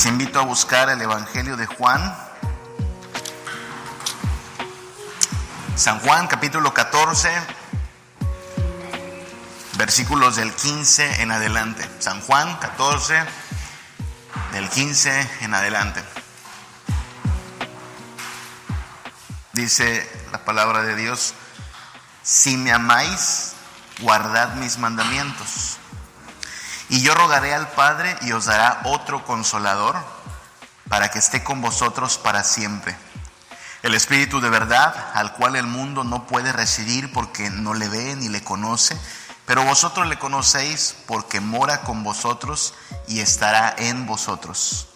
invito a buscar el Evangelio de Juan. San Juan, capítulo 14, versículos del 15 en adelante. San Juan 14, del 15 en adelante. Dice la palabra de Dios: si me amáis, guardad mis mandamientos. Y yo rogaré al Padre y os dará otro consolador para que esté con vosotros para siempre. El Espíritu de verdad, al cual el mundo no puede recibir porque no le ve ni le conoce, pero vosotros le conocéis porque mora con vosotros y estará en vosotros.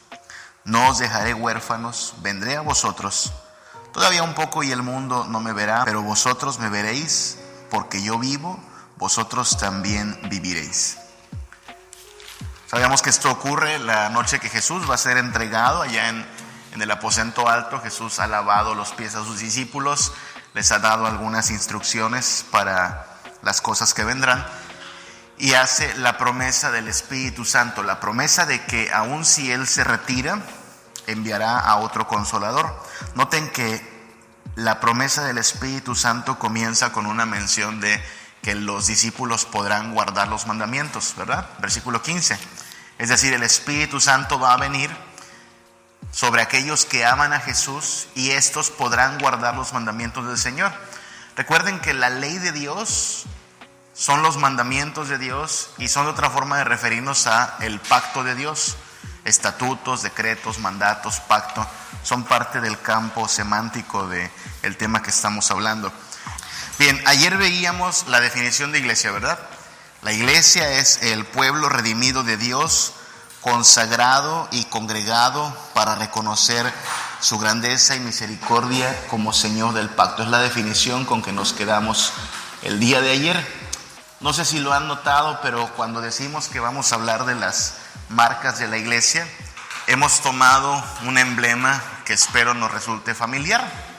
No os dejaré huérfanos, vendré a vosotros. Todavía un poco y el mundo no me verá, pero vosotros me veréis, porque yo vivo, vosotros también viviréis. Sabemos que esto ocurre la noche que Jesús va a ser entregado allá en el aposento alto. Jesús ha lavado los pies a sus discípulos, les ha dado algunas instrucciones para las cosas que vendrán y hace la promesa del Espíritu Santo, la promesa de que aun si Él se retira, enviará a otro consolador. Noten que la promesa del Espíritu Santo comienza con una mención de que los discípulos podrán guardar los mandamientos, ¿verdad? Versículo 15. Es decir, el Espíritu Santo va a venir sobre aquellos que aman a Jesús y estos podrán guardar los mandamientos del Señor. Recuerden que la ley de Dios son los mandamientos de Dios y son otra forma de referirnos a el pacto de Dios. Estatutos, decretos, mandatos, pacto, son parte del campo semántico del tema que estamos hablando. Bien, ayer veíamos la definición de iglesia, ¿verdad? La iglesia es el pueblo redimido de Dios, consagrado y congregado para reconocer su grandeza y misericordia como Señor del pacto. Es la definición con que nos quedamos el día de ayer. No sé si lo han notado, pero cuando decimos que vamos a hablar de las marcas de la iglesia, hemos tomado un emblema que espero nos resulte familiar.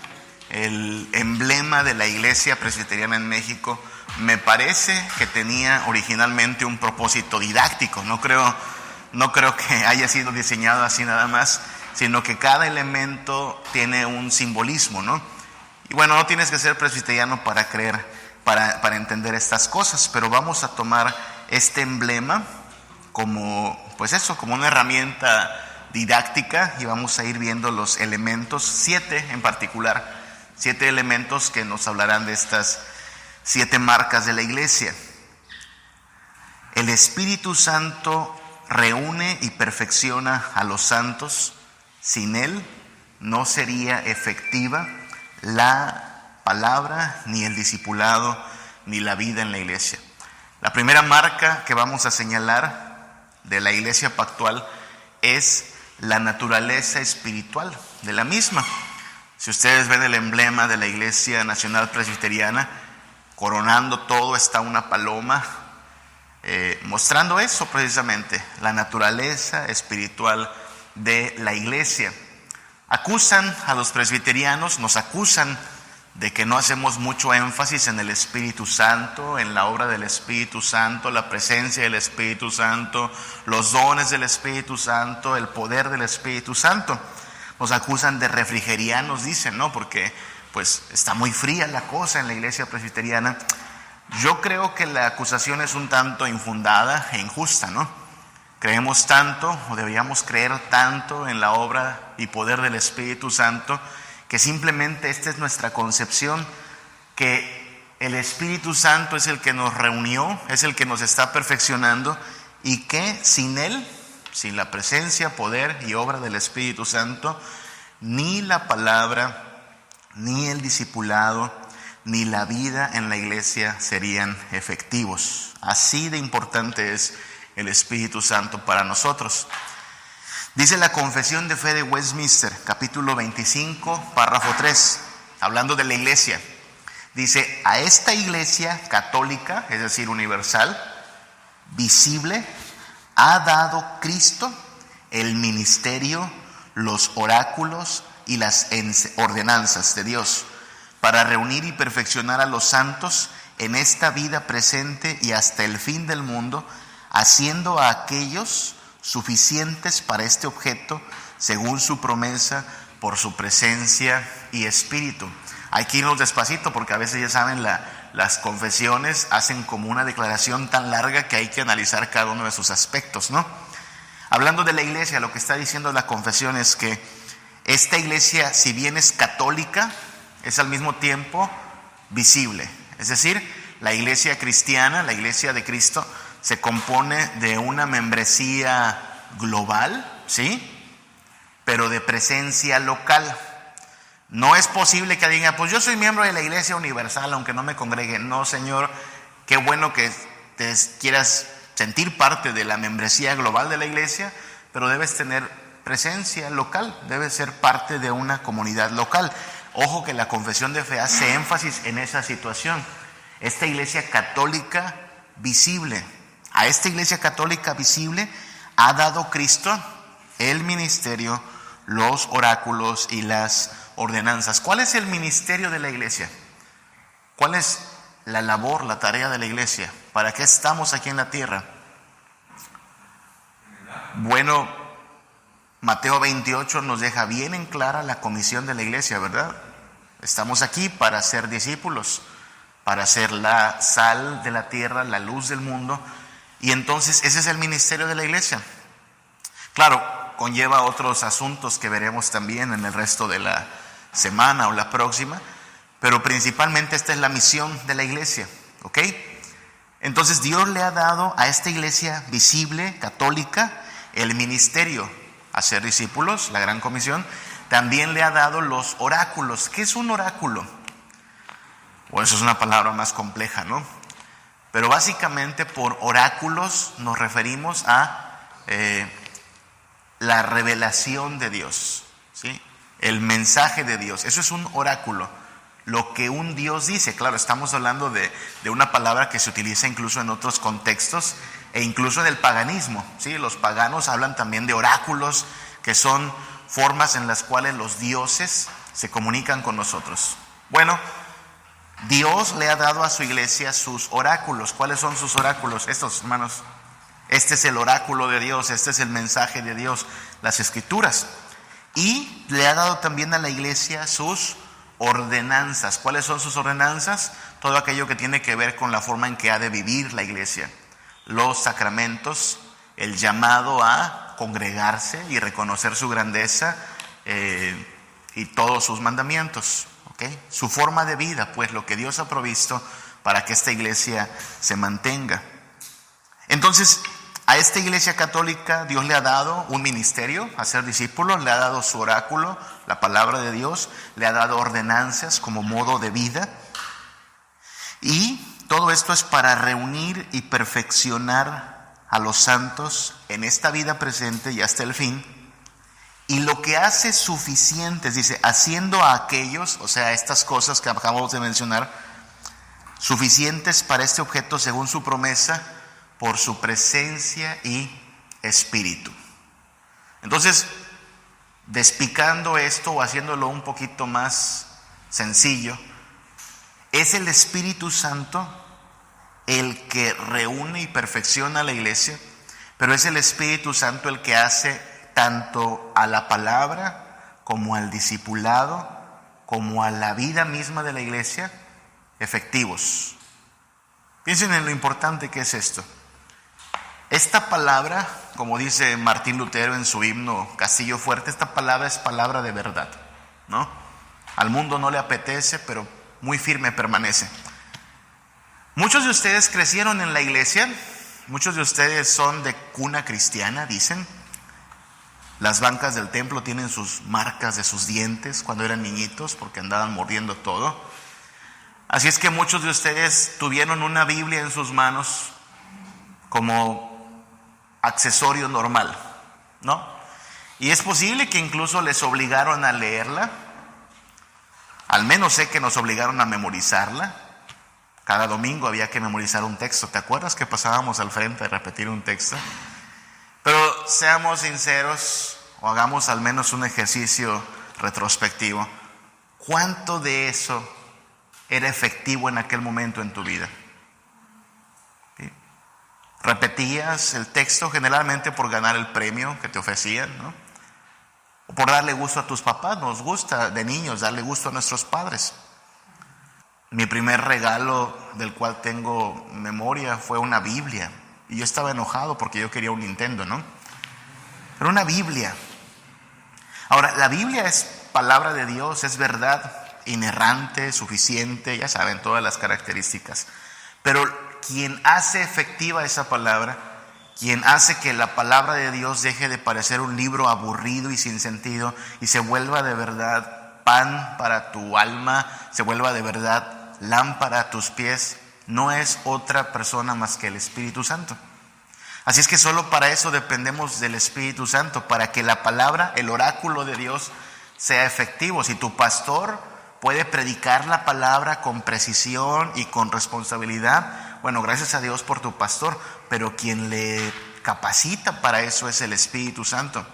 El emblema de la Iglesia Presbiteriana en México me parece que tenía originalmente un propósito didáctico. No creo que haya sido diseñado así nada más, sino que cada elemento tiene un simbolismo, ¿no? Y bueno, no tienes que ser presbiteriano para creer, para entender estas cosas, pero vamos a tomar este emblema como una herramienta didáctica y vamos a ir viendo los elementos, 7 en particular, 7 elementos que nos hablarán de estas 7 marcas de la iglesia. El Espíritu Santo reúne y perfecciona a los santos. Sin Él no sería efectiva la palabra, ni el discipulado, ni la vida en la iglesia. La primera marca que vamos a señalar de la iglesia pactual es la naturaleza espiritual de la misma. Si ustedes ven el emblema de la Iglesia Nacional Presbiteriana, coronando todo está una paloma, mostrando eso precisamente, la naturaleza espiritual de la iglesia. Acusan a los presbiterianos, nos acusan de que no hacemos mucho énfasis en el Espíritu Santo, en la obra del Espíritu Santo, la presencia del Espíritu Santo, los dones del Espíritu Santo, el poder del Espíritu Santo. Nos acusan de refrigerianos, dicen, ¿no? Porque pues está muy fría la cosa en la iglesia presbiteriana. Yo creo que la acusación es un tanto infundada e injusta, ¿no? Creemos tanto, o deberíamos creer tanto en la obra y poder del Espíritu Santo, que simplemente esta es nuestra concepción, que el Espíritu Santo es el que nos reunió, es el que nos está perfeccionando, y que sin Él, sin la presencia, poder y obra del Espíritu Santo, ni la palabra, ni el discipulado, ni la vida en la iglesia serían efectivos. Así de importante es el Espíritu Santo para nosotros. Dice la Confesión de Fe de Westminster, capítulo 25, párrafo 3, hablando de la iglesia. Dice: a esta iglesia católica, es decir, universal, visible, ha dado Cristo el ministerio, los oráculos y las ordenanzas de Dios, para reunir y perfeccionar a los santos en esta vida presente y hasta el fin del mundo, haciendo a aquellos suficientes para este objeto, según su promesa, por su presencia y espíritu. Hay que irnos despacito porque a veces, ya saben, las confesiones hacen como una declaración tan larga que hay que analizar cada uno de sus aspectos, ¿no? Hablando de la iglesia, lo que está diciendo la confesión es que esta iglesia, si bien es católica, es al mismo tiempo visible. Es decir, la iglesia cristiana, la iglesia de Cristo, se compone de una membresía global, ¿sí? Pero de presencia local. No es posible que diga, pues yo soy miembro de la iglesia universal, aunque no me congregue. No, Señor, qué bueno que te quieras sentir parte de la membresía global de la iglesia, pero debes tener presencia local, debes ser parte de una comunidad local. Ojo que la confesión de fe hace énfasis en esa situación. Esta iglesia católica visible, a esta iglesia católica visible ha dado Cristo el ministerio, los oráculos y las ordenanzas. ¿Cuál es el ministerio de la iglesia? ¿Cuál es la labor, la tarea de la iglesia? ¿Para qué estamos aquí en la tierra? Bueno, Mateo 28 nos deja bien en clara la comisión de la iglesia, ¿verdad? Estamos aquí para ser discípulos, para ser la sal de la tierra, la luz del mundo. Y entonces ese es el ministerio de la iglesia. Claro, conlleva otros asuntos que veremos también en el resto de la semana o la próxima, pero principalmente esta es la misión de la iglesia, ¿ok? Entonces Dios le ha dado a esta iglesia visible, católica, el ministerio, hacer discípulos, la gran comisión. También le ha dado los oráculos. ¿Qué es un oráculo? Bueno, eso es una palabra más compleja, ¿no? Pero básicamente por oráculos nos referimos a la revelación de Dios, ¿sí? El mensaje de Dios. Eso es un oráculo. Lo que un Dios dice. Claro, estamos hablando de una palabra que se utiliza incluso en otros contextos e incluso en el paganismo, ¿sí? Los paganos hablan también de oráculos, que son formas en las cuales los dioses se comunican con nosotros. Bueno, Dios le ha dado a su iglesia sus oráculos. ¿Cuáles son sus oráculos? Estos, hermanos. Este es el oráculo de Dios, este es el mensaje de Dios, las escrituras. Y le ha dado también a la iglesia sus ordenanzas. ¿Cuáles son sus ordenanzas? Todo aquello que tiene que ver con la forma en que ha de vivir la iglesia. Los sacramentos, el llamado a congregarse y reconocer su grandeza y todos sus mandamientos, ¿okay? Su forma de vida, pues lo que Dios ha provisto para que esta iglesia se mantenga. Entonces, a esta iglesia católica Dios le ha dado un ministerio, hacer discípulos, le ha dado su oráculo, la palabra de Dios, le ha dado ordenanzas como modo de vida. Y todo esto es para reunir y perfeccionar a los santos en esta vida presente y hasta el fin. Y lo que hace suficientes, dice, haciendo a aquellos, o sea, estas cosas que acabamos de mencionar, suficientes para este objeto según su promesa, por su presencia y espíritu. Entonces, despicando esto o haciéndolo un poquito más sencillo, es el Espíritu Santo el que reúne y perfecciona a la iglesia, pero es el Espíritu Santo el que hace tanto a la palabra como al discipulado, como a la vida misma de la iglesia, efectivos. Piensen en lo importante que es esto. Esta palabra, como dice Martín Lutero en su himno Castillo Fuerte, esta palabra es palabra de verdad, ¿no? Al mundo no le apetece, pero muy firme permanece. Muchos de ustedes crecieron en la iglesia, muchos de ustedes son de cuna cristiana, dicen. Las bancas del templo tienen sus marcas de sus dientes cuando eran niñitos porque andaban mordiendo todo. Así es que muchos de ustedes tuvieron una Biblia en sus manos como accesorio normal, ¿no? Y es posible que incluso les obligaron a leerla. Al menos sé que nos obligaron a memorizarla. Cada domingo había que memorizar un texto. ¿Te acuerdas que pasábamos al frente a repetir un texto? Pero seamos sinceros o hagamos al menos un ejercicio retrospectivo. ¿Cuánto de eso era efectivo en aquel momento en tu vida? ¿Sí? repetías el texto generalmente por ganar el premio que te ofrecían, ¿no? O por darle gusto a tus papás. Nos gusta de niños darle gusto a nuestros padres. Mi primer regalo del cual tengo memoria fue una Biblia. Y yo estaba enojado porque yo quería un Nintendo, ¿no? Pero una Biblia. Ahora, la Biblia es palabra de Dios, es verdad inerrante, suficiente, ya saben, todas las características. Pero quien hace efectiva esa palabra, quien hace que la palabra de Dios deje de parecer un libro aburrido y sin sentido y se vuelva de verdad pan para tu alma, se vuelva de verdad lámpara a tus pies, no es otra persona más que el Espíritu Santo. Así es que solo para eso dependemos del Espíritu Santo, para que la palabra, el oráculo de Dios, sea efectivo. Si tu pastor puede predicar la palabra con precisión y con responsabilidad, bueno, gracias a Dios por tu pastor, pero quien le capacita para eso es el Espíritu Santo.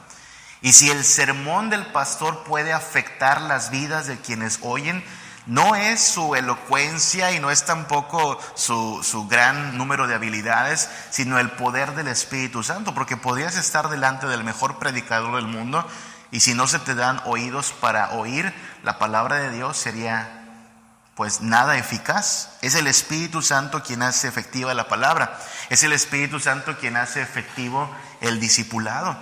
Y si el sermón del pastor puede afectar las vidas de quienes oyen, no es su elocuencia y no es tampoco su gran número de habilidades, sino el poder del Espíritu Santo, porque podrías estar delante del mejor predicador del mundo y si no se te dan oídos para oír la palabra de Dios, sería pues nada eficaz. Es el Espíritu Santo quien hace efectiva la palabra. Es el Espíritu Santo quien hace efectivo el discipulado.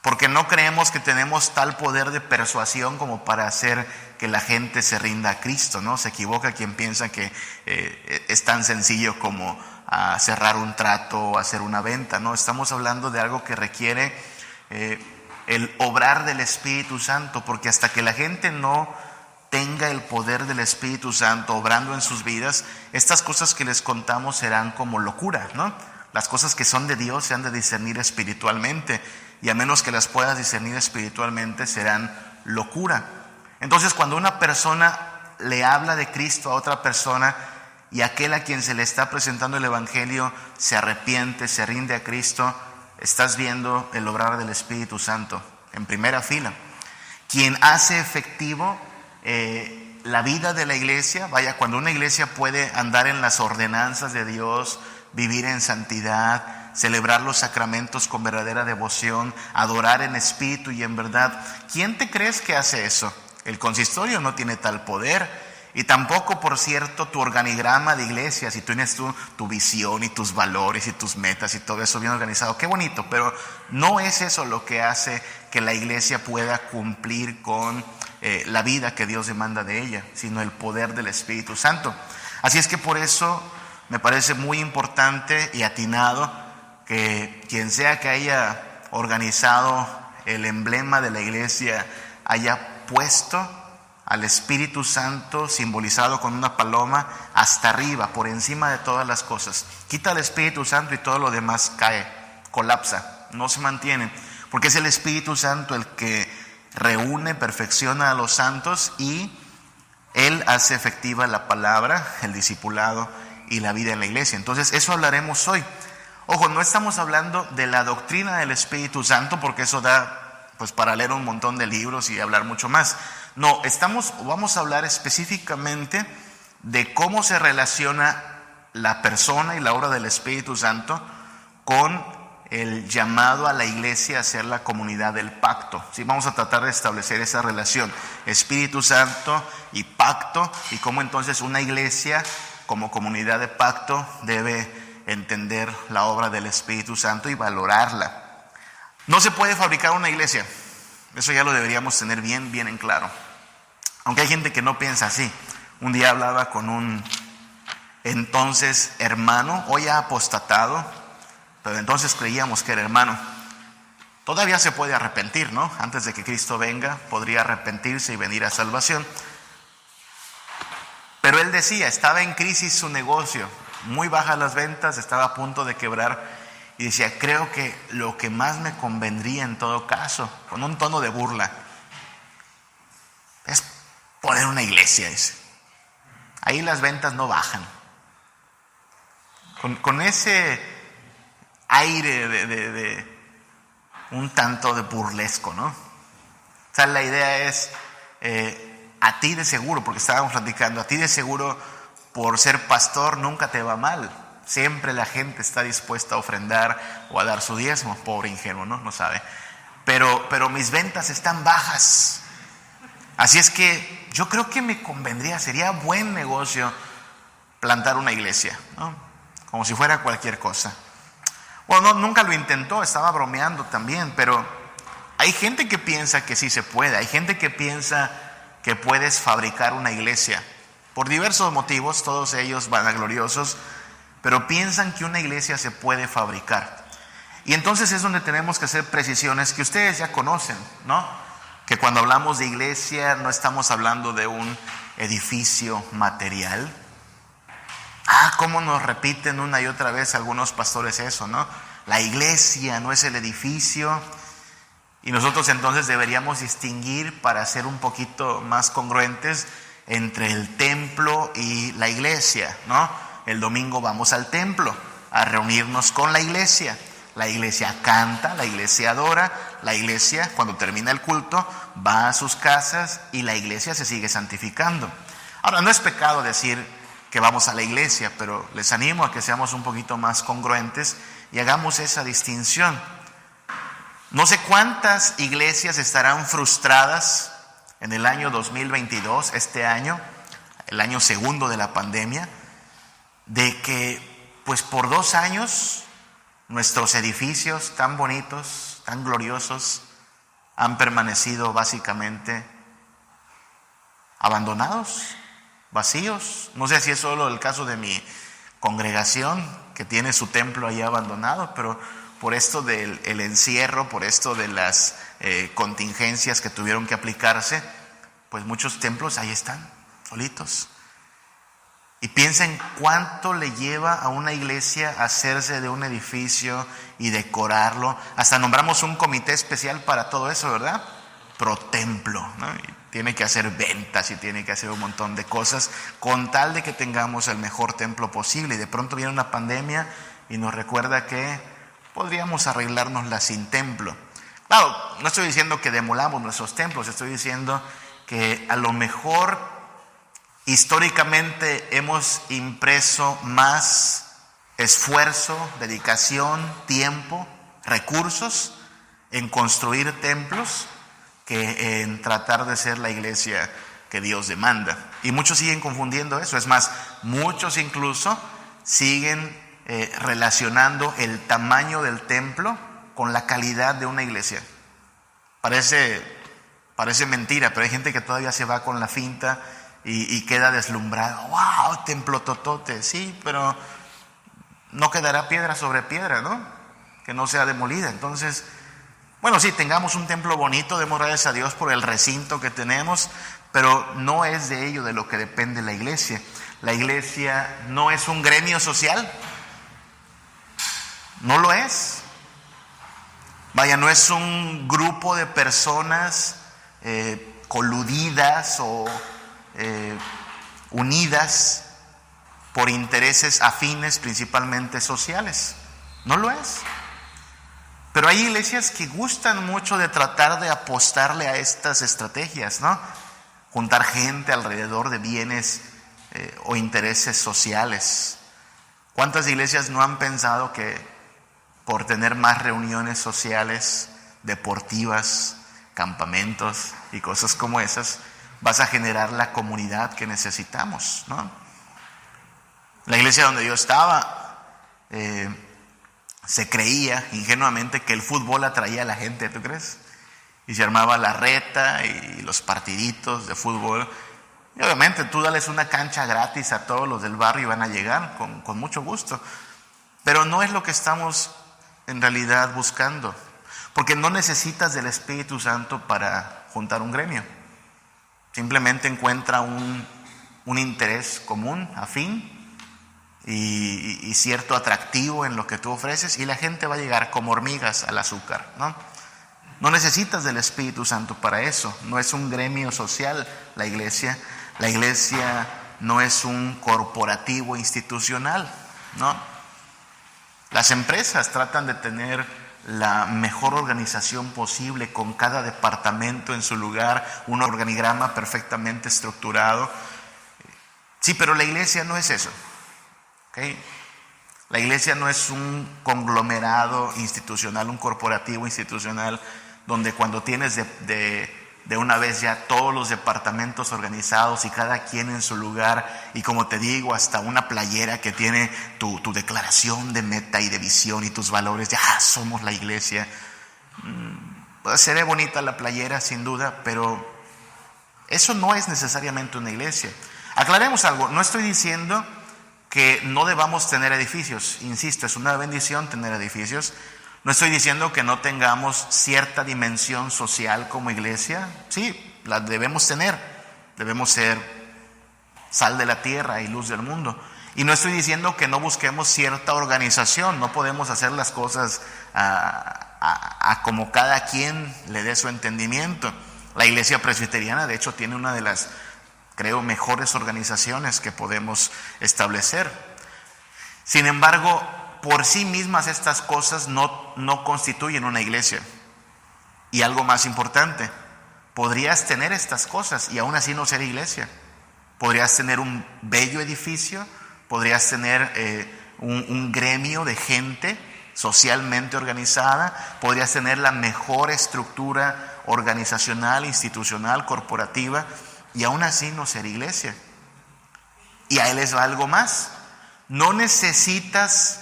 Porque no creemos que tenemos tal poder de persuasión como para hacer que la gente se rinda a Cristo, ¿no? Se equivoca quien piensa que es tan sencillo como cerrar un trato o hacer una venta, ¿no? Estamos hablando de algo que requiere el obrar del Espíritu Santo, porque hasta que la gente no tenga el poder del Espíritu Santo obrando en sus vidas, estas cosas que les contamos serán como locura, ¿no? Las cosas que son de Dios se han de discernir espiritualmente, y a menos que las puedas discernir espiritualmente serán locura. Entonces, cuando una persona le habla de Cristo a otra persona y aquel a quien se le está presentando el Evangelio se arrepiente, se rinde a Cristo, estás viendo el obrar del Espíritu Santo en primera fila. Quien hace efectivo la vida de la iglesia, vaya, cuando una iglesia puede andar en las ordenanzas de Dios, vivir en santidad, celebrar los sacramentos con verdadera devoción, adorar en espíritu y en verdad, ¿quién te crees que hace eso? El consistorio no tiene tal poder, y tampoco, por cierto, tu organigrama de iglesia, si tú tienes tu visión y tus valores y tus metas y todo eso bien organizado, qué bonito, pero no es eso lo que hace que la iglesia pueda cumplir con la vida que Dios demanda de ella, sino el poder del Espíritu Santo. Así es que por eso me parece muy importante y atinado que quien sea que haya organizado el emblema de la iglesia haya puesto al Espíritu Santo simbolizado con una paloma hasta arriba, por encima de todas las cosas. Quita el Espíritu Santo y todo lo demás cae, colapsa, no se mantiene, porque es el Espíritu Santo el que reúne, perfecciona a los santos y Él hace efectiva la palabra, el discipulado y la vida en la iglesia. Entonces, eso hablaremos hoy. Ojo, no estamos hablando de la doctrina del Espíritu Santo, porque eso da pues para leer un montón de libros y hablar mucho más. No, vamos a hablar específicamente de cómo se relaciona la persona y la obra del Espíritu Santo con el llamado a la iglesia a ser la comunidad del pacto. ¿Sí? Vamos a tratar de establecer esa relación, Espíritu Santo y pacto, y cómo entonces una iglesia como comunidad de pacto debe entender la obra del Espíritu Santo y valorarla. No se puede fabricar una iglesia, eso ya lo deberíamos tener bien en claro, aunque hay gente que no piensa así. Un día hablaba con un entonces hermano, hoy ha apostatado, pero entonces creíamos que era hermano. Todavía se puede arrepentir, ¿no? Antes de que Cristo venga podría arrepentirse y venir a salvación. Pero él decía, estaba en crisis su negocio, muy bajas las ventas, estaba a punto de quebrar, y decía, creo que lo que más me convendría en todo caso, con un tono de burla, es poner una iglesia, dice. Ahí las ventas no bajan. Con ese aire de un tanto de burlesco, ¿no? O sea, la idea es, a ti de seguro, porque estábamos platicando, a ti de seguro por ser pastor nunca te va mal. Siempre la gente está dispuesta a ofrendar o a dar su diezmo. Pobre ingenuo, ¿no? No sabe. Pero mis ventas están bajas. Así es que yo creo que me convendría, sería buen negocio plantar una iglesia, ¿no? Como si fuera cualquier cosa. Bueno, nunca lo intentó, estaba bromeando también, pero hay gente que piensa que sí se puede. Hay gente que piensa que puedes fabricar una iglesia. Por diversos motivos, todos ellos vanagloriosos, pero piensan que una iglesia se puede fabricar. Y entonces es donde tenemos que hacer precisiones que ustedes ya conocen, ¿no? Que cuando hablamos de iglesia no estamos hablando de un edificio material. Cómo nos repiten una y otra vez algunos pastores eso, ¿no? La iglesia no es el edificio. Y nosotros entonces deberíamos distinguir, para ser un poquito más congruentes, entre el templo y la iglesia, ¿no? El domingo vamos al templo a reunirnos con la iglesia. La iglesia canta, la iglesia adora, la iglesia cuando termina el culto va a sus casas y la iglesia se sigue santificando. Ahora, no es pecado decir que vamos a la iglesia, pero les animo a que seamos un poquito más congruentes y hagamos esa distinción. No sé cuántas iglesias estarán frustradas en el año 2022, este año, el año segundo de la pandemia, de que pues por 2 años nuestros edificios tan bonitos, tan gloriosos, han permanecido básicamente abandonados, vacíos. No sé si es solo el caso de mi congregación, que tiene su templo ahí abandonado, pero por esto del encierro, por esto de las contingencias que tuvieron que aplicarse, pues muchos templos ahí están, solitos. Y piensen cuánto le lleva a una iglesia hacerse de un edificio y decorarlo. Hasta nombramos un comité especial para todo eso, ¿verdad? Pro templo, ¿no? Y tiene que hacer ventas y tiene que hacer un montón de cosas con tal de que tengamos el mejor templo posible. Y de pronto viene una pandemia y nos recuerda que podríamos arreglárnosla sin templo. Claro, no estoy diciendo que demolamos nuestros templos, estoy diciendo que a lo mejor históricamente hemos impreso más esfuerzo, dedicación, tiempo, recursos en construir templos que en tratar de ser la iglesia que Dios demanda. Y muchos siguen confundiendo eso. Es más, muchos incluso siguen relacionando el tamaño del templo con la calidad de una iglesia. Parece mentira, pero hay gente que todavía se va con la finta y queda deslumbrado. ¡Wow! Templo totote. Sí, pero no quedará piedra sobre piedra, ¿no? Que no sea demolida. Entonces, bueno, sí, tengamos un templo bonito, demos gracias a Dios por el recinto que tenemos, pero no es de ello de lo que depende la iglesia. La iglesia no es un gremio social. No lo es. Vaya, no es un grupo de personas coludidas o unidas por intereses afines, principalmente sociales. No lo es. Pero hay iglesias que gustan mucho de tratar de apostarle a estas estrategias, ¿no? Juntar gente alrededor de bienes o intereses sociales. ¿Cuántas iglesias no han pensado que por tener más reuniones sociales, deportivas, campamentos y cosas como esas, vas a generar la comunidad que necesitamos, ¿no? La iglesia donde yo estaba, se creía ingenuamente que el fútbol atraía a la gente, ¿tú crees? Y se armaba la reta y los partiditos de fútbol. Y obviamente tú dales una cancha gratis a todos los del barrio y van a llegar con mucho gusto. Pero no es lo que estamos en realidad buscando. Porque no necesitas del Espíritu Santo para juntar un gremio. Simplemente encuentra un interés común, afín, y cierto atractivo en lo que tú ofreces, y la gente va a llegar como hormigas al azúcar, ¿no? No necesitas del Espíritu Santo para eso. No es un gremio social la iglesia. La iglesia no es un corporativo institucional, ¿no? Las empresas tratan de tener la mejor organización posible, con cada departamento en su lugar, un organigrama perfectamente estructurado. Sí, pero la iglesia no es eso, ¿okay? La iglesia no es un conglomerado institucional, un corporativo institucional, donde cuando tienes de una vez ya todos los departamentos organizados y cada quien en su lugar, y como te digo, hasta una playera que tiene tu declaración de meta y de visión y tus valores, ya somos la iglesia. Puede ser bonita la playera sin duda, pero eso no es necesariamente una iglesia. Aclaremos algo, no estoy diciendo que no debamos tener edificios, insisto, es una bendición tener edificios. No estoy diciendo que no tengamos cierta dimensión social como iglesia, sí, la debemos tener, debemos ser sal de la tierra y luz del mundo. Y no estoy diciendo que no busquemos cierta organización, no podemos hacer las cosas a como cada quien le dé su entendimiento. La iglesia presbiteriana, de hecho, tiene una de las, creo, mejores organizaciones que podemos establecer. Sin embargo, por sí mismas estas cosas no constituyen una iglesia. Y algo más importante, podrías tener estas cosas y aún así no ser iglesia. Podrías tener un bello edificio, podrías tener un gremio de gente socialmente organizada, podrías tener la mejor estructura organizacional, institucional, corporativa, y aún así no ser iglesia. Y ahí les va algo más. No necesitas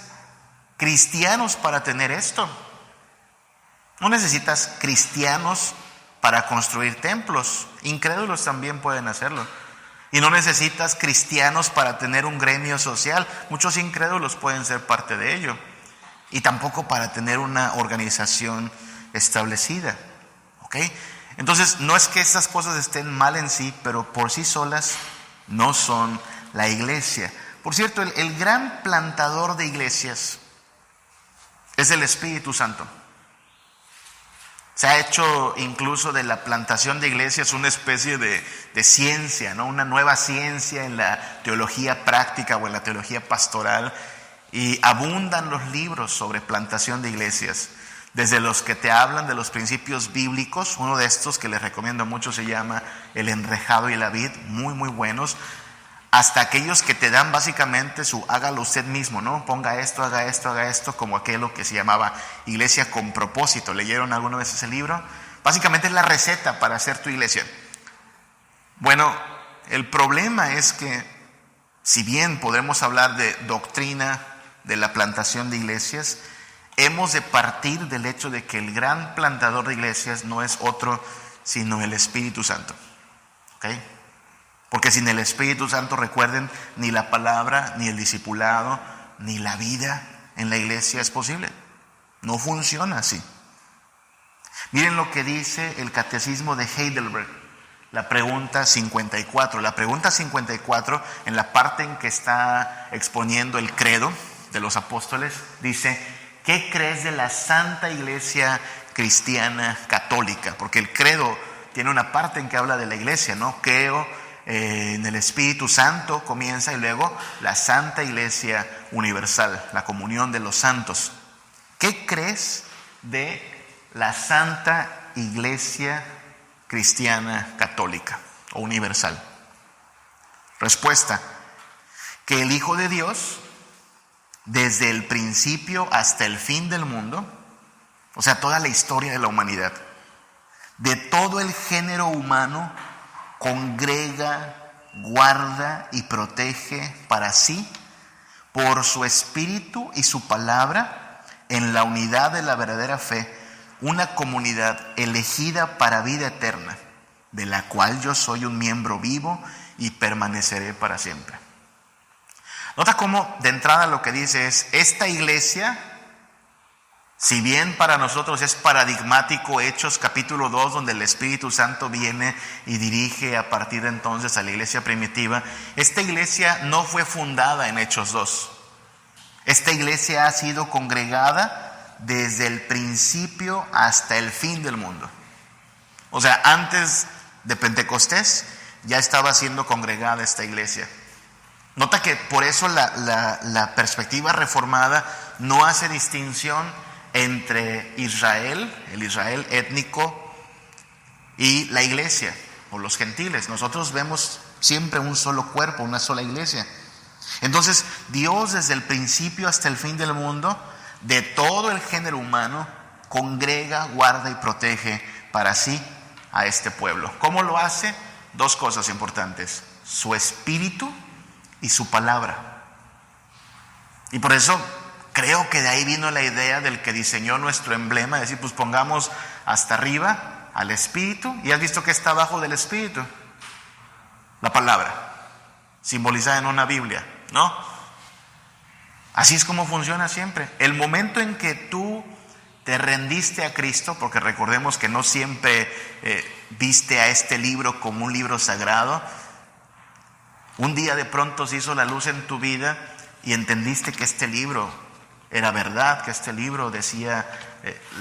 cristianos para tener esto. No necesitas cristianos para construir templos. Incrédulos también pueden hacerlo. Y no necesitas cristianos para tener un gremio social. Muchos incrédulos pueden ser parte de ello. Y tampoco para tener una organización establecida. ¿Ok? Entonces, no es que estas cosas estén mal en sí, pero por sí solas no son la iglesia. Por cierto, el gran plantador de iglesias es el Espíritu Santo. Se ha hecho incluso de la plantación de iglesias una especie de ciencia, ¿no? Una nueva ciencia en la teología práctica o en la teología pastoral. Y abundan los libros sobre plantación de iglesias. Desde los que te hablan de los principios bíblicos, uno de estos que les recomiendo mucho se llama El enrejado y la vid, muy muy buenos, hasta aquellos que te dan básicamente su hágalo usted mismo, ¿no? Ponga esto, haga esto, como aquello que se llamaba Iglesia con propósito. ¿Leyeron alguna vez ese libro? Básicamente es la receta para hacer tu iglesia. Bueno, el problema es que si bien podemos hablar de doctrina de la plantación de iglesias, hemos de partir del hecho de que el gran plantador de iglesias no es otro sino el Espíritu Santo. ¿Ok? Porque sin el Espíritu Santo, recuerden, ni la palabra, ni el discipulado, ni la vida en la iglesia es posible. No funciona así. Miren lo que dice el Catecismo de Heidelberg, la pregunta 54. La pregunta 54, en la parte en que está exponiendo el credo de los apóstoles, dice: ¿qué crees de la Santa Iglesia Cristiana Católica? Porque el credo tiene una parte en que habla de la iglesia, ¿no? Creo en el Espíritu Santo, comienza, y luego la Santa Iglesia Universal, la comunión de los santos. ¿Qué crees de la Santa Iglesia Cristiana Católica o Universal? Respuesta: que el Hijo de Dios, desde el principio hasta el fin del mundo, o sea, toda la historia de la humanidad, de todo el género humano, congrega, guarda y protege para sí, por su Espíritu y su palabra, en la unidad de la verdadera fe, una comunidad elegida para vida eterna, de la cual yo soy un miembro vivo y permaneceré para siempre. Nota cómo de entrada lo que dice es: esta iglesia, si bien para nosotros es paradigmático Hechos capítulo 2, donde el Espíritu Santo viene y dirige a partir de entonces a la iglesia primitiva, esta iglesia no fue fundada en Hechos 2. Esta iglesia ha sido congregada desde el principio hasta el fin del mundo. O sea, antes de Pentecostés ya estaba siendo congregada esta iglesia. Nota que por eso la perspectiva reformada no hace distinción entre Israel, el Israel étnico, y la iglesia o los gentiles. Nosotros vemos siempre un solo cuerpo, una sola iglesia. Entonces, Dios desde el principio hasta el fin del mundo, de todo el género humano, congrega, guarda y protege para sí a este pueblo. ¿Cómo lo hace? Dos cosas importantes: su espíritu y su palabra. Y por eso creo que de ahí vino la idea del que diseñó nuestro emblema, es decir, pues pongamos hasta arriba al espíritu. ¿Y has visto que está abajo del espíritu? La palabra, simbolizada en una Biblia, ¿no? Así es como funciona siempre. El momento en que tú te rendiste a Cristo, porque recordemos que no siempre viste a este libro como un libro sagrado, un día de pronto se hizo la luz en tu vida y entendiste que este libro era verdad, que este libro decía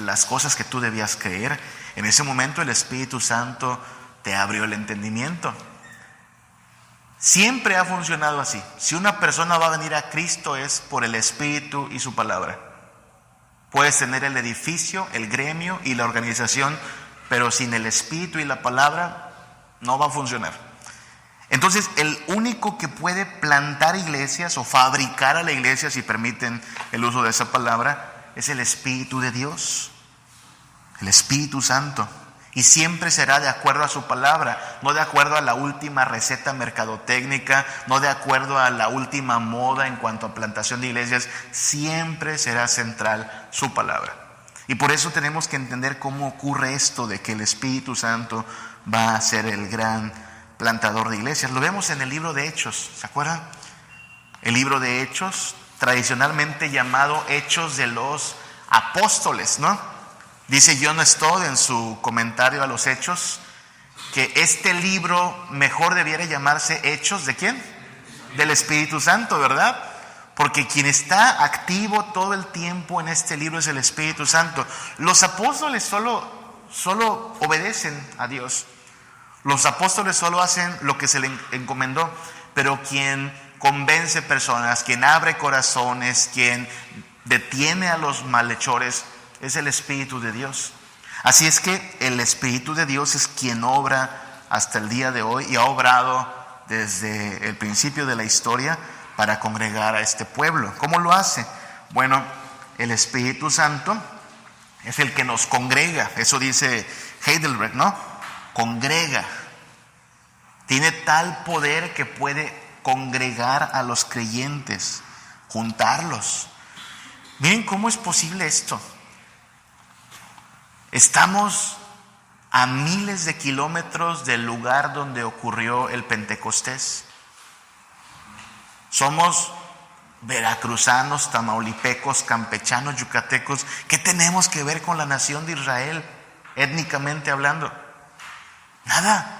las cosas que tú debías creer. En ese momento el Espíritu Santo te abrió el entendimiento. Siempre ha funcionado así. Si una persona va a venir a Cristo es por el Espíritu y su palabra. Puedes tener el edificio, el gremio y la organización, pero sin el Espíritu y la palabra no va a funcionar. Entonces, el único que puede plantar iglesias o fabricar a la iglesia, si permiten el uso de esa palabra, es el Espíritu de Dios, el Espíritu Santo. Y siempre será de acuerdo a su palabra, no de acuerdo a la última receta mercadotécnica, no de acuerdo a la última moda en cuanto a plantación de iglesias. Siempre será central su palabra. Y por eso tenemos que entender cómo ocurre esto de que el Espíritu Santo va a ser el gran plantador de iglesias. Lo vemos en el libro de Hechos, ¿se acuerdan? El libro de Hechos, tradicionalmente llamado Hechos de los Apóstoles, ¿no? Dice John Stott en su comentario a los Hechos que este libro mejor debiera llamarse Hechos ¿de quién? Del Espíritu Santo, ¿verdad? Porque quien está activo todo el tiempo en este libro es el Espíritu Santo. Los apóstoles solo obedecen a Dios. Los apóstoles solo hacen lo que se les encomendó, pero quien convence personas, quien abre corazones, quien detiene a los malhechores, es el Espíritu de Dios. Así es que el Espíritu de Dios es quien obra hasta el día de hoy y ha obrado desde el principio de la historia para congregar a este pueblo. ¿Cómo lo hace? Bueno, el Espíritu Santo es el que nos congrega. Eso dice Heidelberg, ¿no? Congrega. Tiene tal poder que puede congregar a los creyentes, juntarlos. Miren cómo es posible esto. Estamos a miles de kilómetros del lugar donde ocurrió el Pentecostés. Somos veracruzanos, tamaulipecos, campechanos, yucatecos. ¿Qué tenemos que ver con la nación de Israel, étnicamente hablando? Nada.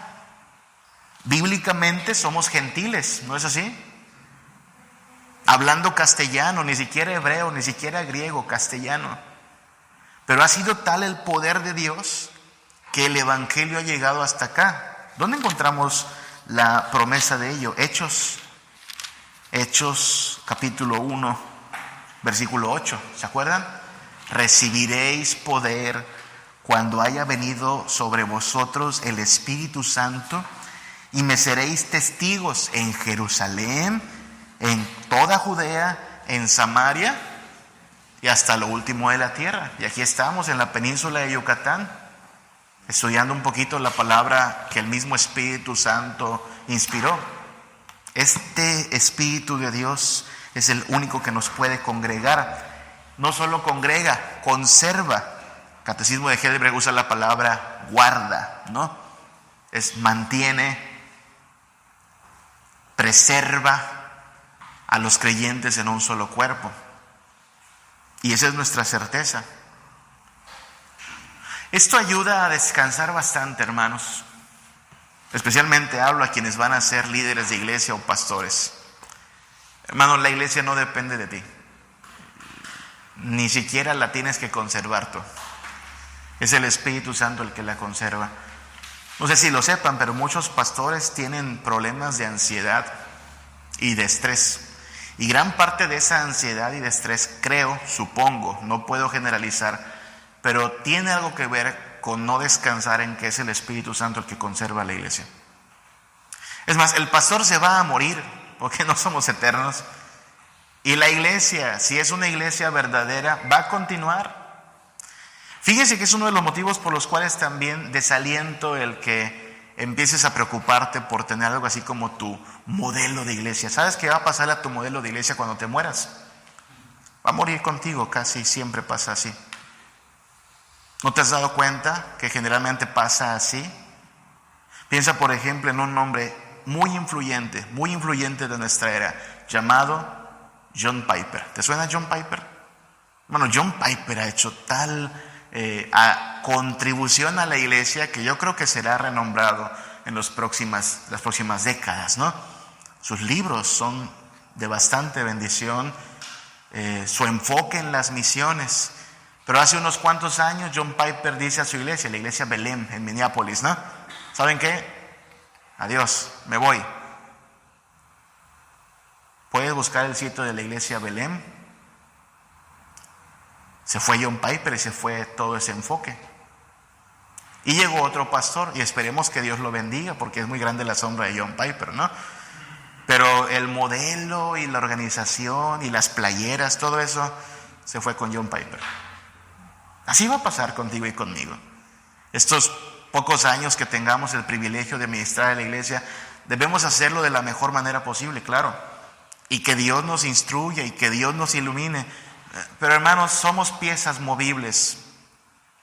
Bíblicamente somos gentiles, ¿no es así? Hablando castellano, ni siquiera hebreo, ni siquiera griego, castellano. Pero ha sido tal el poder de Dios que el Evangelio ha llegado hasta acá. ¿Dónde encontramos la promesa de ello? Hechos capítulo 1, versículo 8. ¿Se acuerdan? Recibiréis poder cuando haya venido sobre vosotros el Espíritu Santo y me seréis testigos en Jerusalén, en toda Judea, en Samaria y hasta lo último de la tierra. Y aquí estamos en la península de Yucatán, estudiando un poquito la palabra que el mismo Espíritu Santo inspiró. Este Espíritu de Dios es el único que nos puede congregar. No solo congrega, conserva. El Catecismo de Heidelberg usa la palabra guarda, ¿no? Es mantiene, preserva a los creyentes en un solo cuerpo. Y esa es nuestra certeza. Esto ayuda a descansar bastante, hermanos. Especialmente hablo a quienes van a ser líderes de iglesia o pastores. Hermanos, la iglesia no depende de ti. Ni siquiera la tienes que conservar tú. Es el Espíritu Santo el que la conserva. No sé si lo sepan, pero muchos pastores tienen problemas de ansiedad y de estrés. Y gran parte de esa ansiedad y de estrés, creo, supongo, no puedo generalizar, pero tiene algo que ver con no descansar en que es el Espíritu Santo el que conserva la iglesia. Es más, el pastor se va a morir porque no somos eternos. Y la iglesia, si es una iglesia verdadera, va a continuar. Fíjese que es uno de los motivos por los cuales también desaliento el que empieces a preocuparte por tener algo así como tu modelo de iglesia. ¿Sabes qué va a pasar a tu modelo de iglesia cuando te mueras? Va a morir contigo, casi siempre pasa así. ¿No te has dado cuenta que generalmente pasa así? Piensa, por ejemplo, en un hombre muy influyente de nuestra era, llamado John Piper. ¿Te suena John Piper? Bueno, John Piper ha hecho tal contribución a la iglesia que yo creo que será renombrado en las próximas décadas, ¿no? Sus libros son de bastante bendición, su enfoque en las misiones. Pero hace unos cuantos años John Piper dice a su iglesia, la iglesia Belém en Minneapolis, ¿no? ¿Saben qué? Adiós, me voy. Puedes buscar el sitio de la iglesia Belém. Se fue John Piper y se fue todo ese enfoque. Y llegó otro pastor, y esperemos que Dios lo bendiga, porque es muy grande la sombra de John Piper, ¿no? Pero el modelo y la organización y las playeras, todo eso se fue con John Piper. Así va a pasar contigo y conmigo. Estos pocos años que tengamos el privilegio de ministrar a la iglesia, debemos hacerlo de la mejor manera posible, claro. Y que Dios nos instruya y que Dios nos ilumine. Pero hermanos, somos piezas movibles.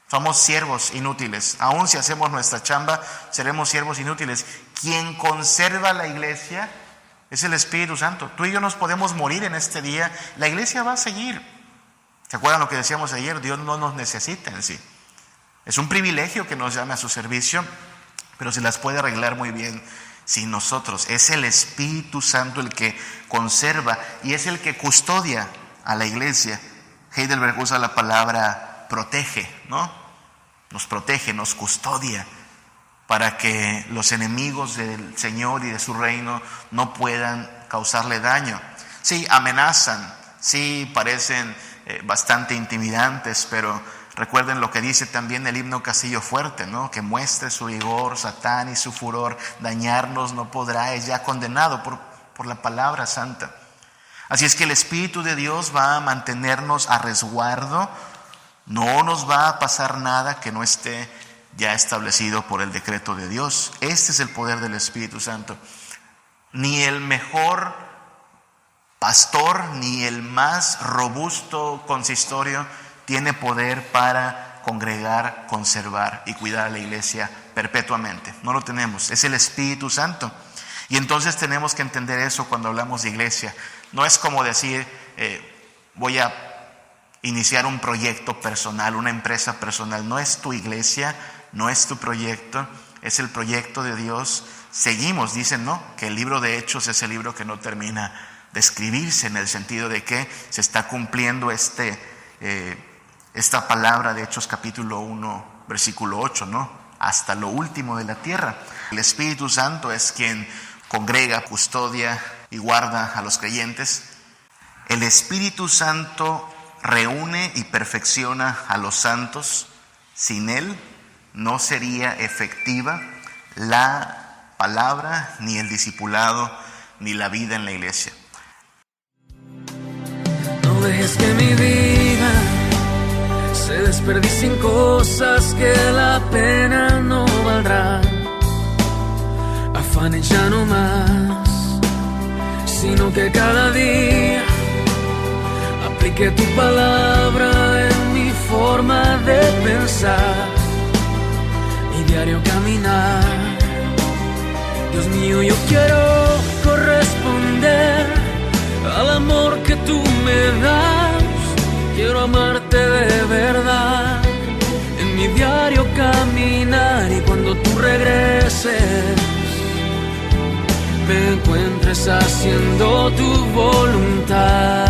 Somos siervos inútiles. Aun si hacemos nuestra chamba, seremos siervos inútiles. Quien conserva la iglesia es el Espíritu Santo. Tú y yo nos podemos morir en este día. La iglesia va a seguir. ¿Se acuerdan lo que decíamos ayer? Dios no nos necesita en sí. Es un privilegio que nos llame a su servicio, pero se las puede arreglar muy bien sin nosotros. Es el Espíritu Santo el que conserva y es el que custodia a la iglesia. Heidelberg usa la palabra protege, ¿no? Nos protege, nos custodia para que los enemigos del Señor y de su reino no puedan causarle daño. Sí, amenazan, sí, parecen bastante intimidantes, pero recuerden lo que dice también el himno Castillo Fuerte, ¿no? Que muestre su vigor, Satán y su furor, dañarnos no podrá, es ya condenado por la palabra santa. Así es que el Espíritu de Dios va a mantenernos a resguardo, no nos va a pasar nada que no esté ya establecido por el decreto de Dios. Este es el poder del Espíritu Santo. Ni el mejor pastor, ni el más robusto consistorio tiene poder para congregar, conservar y cuidar a la iglesia perpetuamente. No lo tenemos, es el Espíritu Santo. Y entonces tenemos que entender eso cuando hablamos de iglesia. No es como decir, voy a iniciar un proyecto personal, una empresa personal. No es tu iglesia, no es tu proyecto, es el proyecto de Dios. Seguimos, dicen, ¿no? Que el libro de Hechos es el libro que no termina de escribirse, en el sentido de que se está cumpliendo esta palabra de Hechos capítulo 1, versículo 8, ¿no? Hasta lo último de la tierra. El Espíritu Santo es quien congrega, custodia y guarda a los creyentes. El Espíritu Santo reúne y perfecciona a los santos. Sin Él no sería efectiva la palabra, ni el discipulado, ni la vida en la iglesia. No dejes que mi vida se desperdicie en cosas que la pena no valdrá. Afanes ya no más, sino que cada día aplique tu palabra en mi forma de pensar y diario caminar. Dios mío, yo quiero corresponder al amor que tú me das. Quiero amarte de verdad en mi diario caminar, y cuando tú regreses me encuentres haciendo tu voluntad.